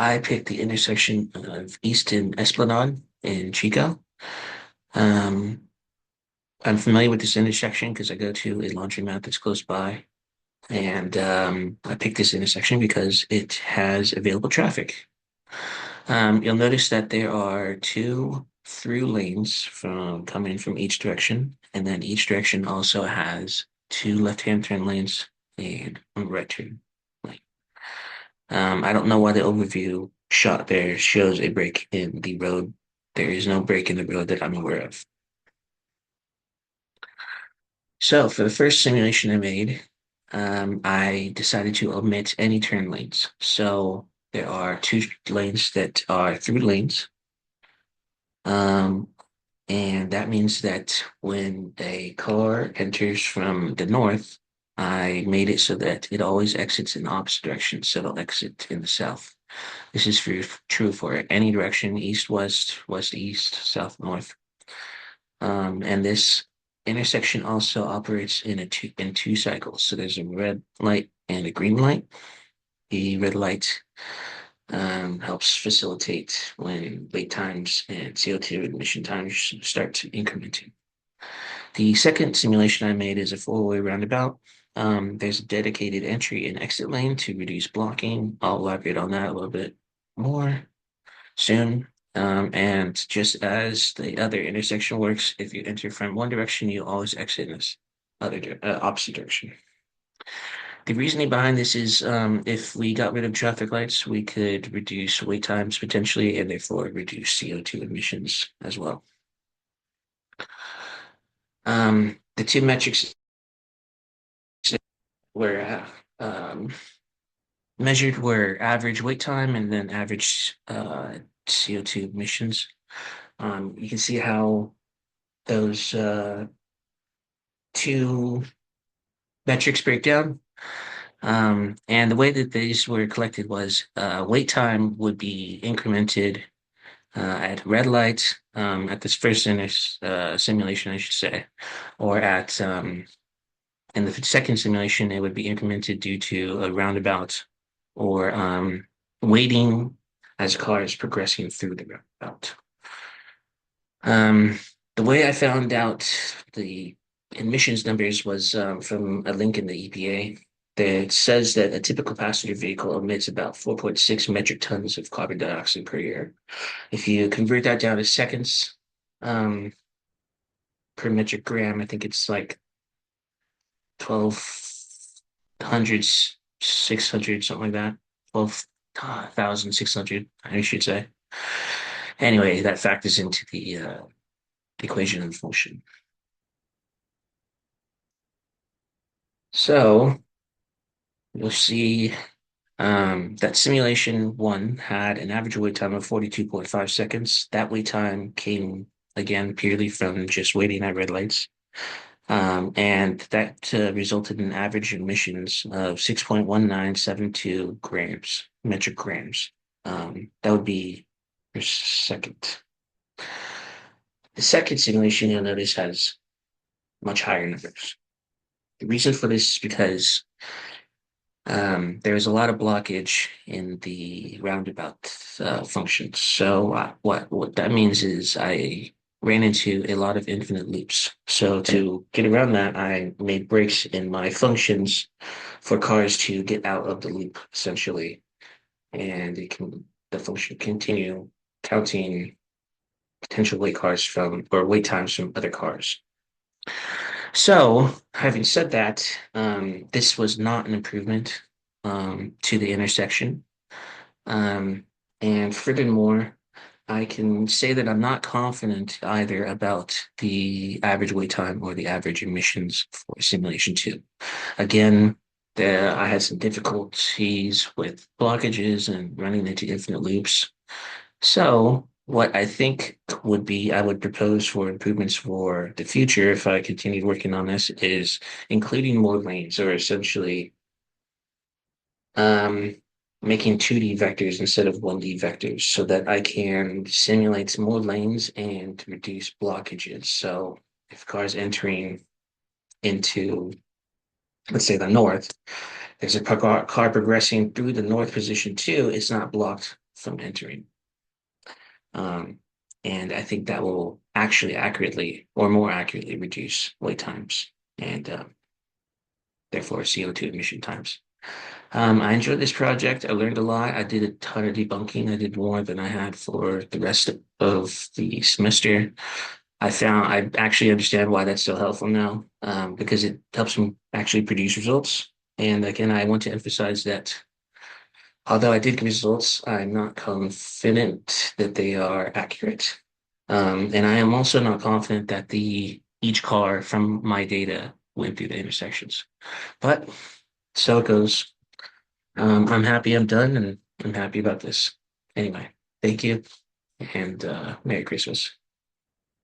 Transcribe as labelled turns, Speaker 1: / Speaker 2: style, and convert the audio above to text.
Speaker 1: I picked the intersection of East and Esplanade in Chico. Um, I'm familiar with this intersection because I go to a laundromat that's close by. And I picked this intersection because it has available traffic. You'll notice that there are two through lanes from coming from each direction, and then each direction also has two left-hand turn lanes and one right turn lane. I don't know why the overview shot there shows a break in the road. There is no break in the road that I'm aware of. So for the first simulation I made, I decided to omit any turn lanes. So there are two lanes that are through lanes. Um, and that means that when a car enters from the north, I made it so that it always exits in the opposite direction. So it'll exit in the south. This is true for any direction, east, west, west, east, south, north. And this intersection also operates in two cycles. So there's a red light and a green light. The red light helps facilitate when wait times and CO2 emission times start incrementing. The second simulation I made is a four-way roundabout. There's a dedicated entry and exit lane to reduce blocking. I'll elaborate on that a little bit more soon. And just as the other intersection works, if you enter from one direction, you always exit in this opposite direction. The reasoning behind this is if we got rid of traffic lights, we could reduce wait times potentially and therefore reduce CO2 emissions as well. The two metrics were measured were average wait time and then average CO2 emissions. You can see how those two metrics break down. And the way that these were collected was wait time would be incremented at red light at this first simulation, I should say, or at in the second simulation, it would be incremented due to a roundabout or waiting as cars progressing through the roundabout. Um, the way I found out the emissions numbers was from a link in the EPA that says that a typical passenger vehicle emits about 4.6 metric tons of carbon dioxide per year. If you convert that down to seconds um, per metric gram, I think it's like 1,200, 600, something like that. 12,600, I should say. Anyway, that factors into the equation of motion. So you'll see that simulation one had an average wait time of 42.5 seconds. That wait time came again purely from just waiting at red lights. And that resulted in average emissions of 6.1972 grams, metric grams. That would be per second. The second simulation you'll notice has much higher numbers. The reason for this is because there is a lot of blockage in the roundabout function. So what that means is I ran into a lot of infinite loops. So to get around that, I made breaks in my functions for cars to get out of the loop essentially, and the function continue counting potential wait cars from or wait times from other cars. So, having said that, this was not an improvement to the intersection. Um, and furthermore, I can say that I'm not confident either about the average wait time or the average emissions for simulation two. Again, I had some difficulties with blockages and running into infinite loops. So what I think would be, I would propose for improvements for the future if I continued working on this is including more lanes or essentially um, making 2D vectors instead of 1D vectors so that I can simulate more lanes and reduce blockages. So if cars entering into, let's say, the north, there's a car progressing through the north position too, it's not blocked from entering. Um, and I think that will actually accurately or more accurately reduce wait times and therefore CO2 emission times. I enjoyed this project. I learned a lot. I did a ton of debunking. I did more than I had for the rest of the semester. I actually understand why that's so helpful now, because it helps me actually produce results. And again, I want to emphasize that although I did get results, I'm not confident that they are accurate. And I am also not confident that the each car from my data went through the intersections. But so it goes. I'm happy I'm done and I'm happy about this. Anyway, thank you and Merry Christmas.